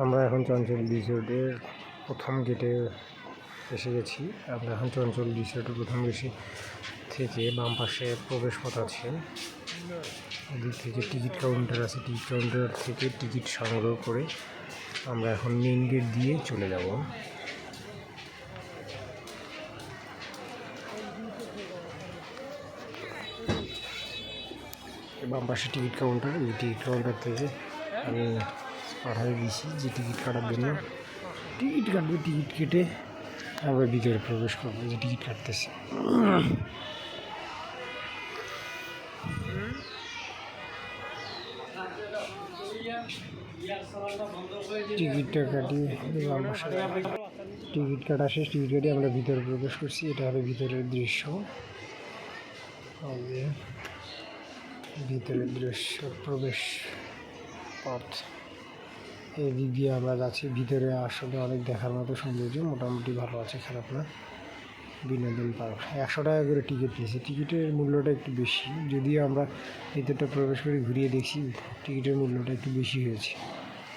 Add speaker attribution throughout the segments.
Speaker 1: আমরা এখন চঞ্চল রিসোর্টের প্রথম গেটে এসে গেছি। আমরা এখন চঞ্চল রিসোর্টের প্রথম গেটে থেকে বাম পাশে প্রবেশ পথ আছে, এদিক থেকে টিকিট কাউন্টার আছে। টিকিট কাউন্টার থেকে টিকিট সংগ্রহ করে আমরা এখন মেন গেট দিয়ে চলে যাব। বাম পাশে টিকিট কাউন্টার, এই টিকিট কাউন্টার থেকে আমি পাঠাই দিয়েছি যে টিকিট কাটার জন্য টিকিট কাটবে। টিকিট কেটে আমরা ভিতরে প্রবেশ করবো, যে টিকিট কাটতেছি। টিকিটটা কাটিয়ে টিকিট কাটা শেষ। টিকিট কেটে আমরা ভিতরে প্রবেশ করছি। এটা হলো ভিতরের দৃশ্য, ভিতরের দৃশ্য প্রবেশ পথ। এদিক দিয়ে আমরা যাচ্ছি ভিতরে। আসলে অনেক দেখার মতো সৌন্দর্য, মোটামুটি ভালো আছে, খারাপ না। বিনোদন পার্ক 100 টাকা করে টিকিট নিয়েছে। টিকিটের মূল্যটা একটু বেশি, যদিও আমরা ভিতরটা প্রবেশ করে ঘুরিয়ে দেখছি টিকিটের মূল্যটা একটু বেশি হয়েছে।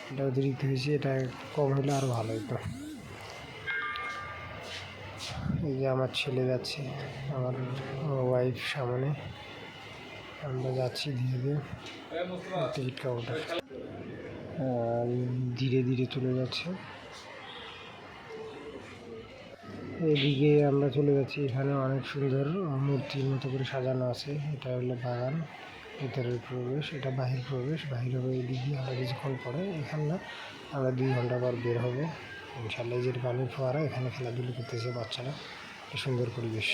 Speaker 1: এটা অতিরিক্ত হয়েছে, এটা কম হলে আরও ভালো হতো। এই যে আমার ছেলে যাচ্ছে, আমার ওয়াইফ সামনে, আমরা যাচ্ছি ধীরে ধীরে টিকিট কাউন্টার। ধীরে ধীরে চলে যাচ্ছে, এদিকে আমরা চলে যাচ্ছি। এখানে অনেক সুন্দর মূর্তির মতো করে সাজানো আছে। এটা হলো বাগান, ভিতরের প্রবেশ, এটা বাহির প্রবেশ। বাহির হবে এদিক দিয়ে। আমরা কিছুক্ষণ পরে, এখানে না, আমরা 2 ঘন্টা পর বের হবো ইনশাল্লাহ। এই যে পানির ফোয়ারা, এখানে খেলাধুলো করতেছে বাচ্চারা, সুন্দর পরিবেশ।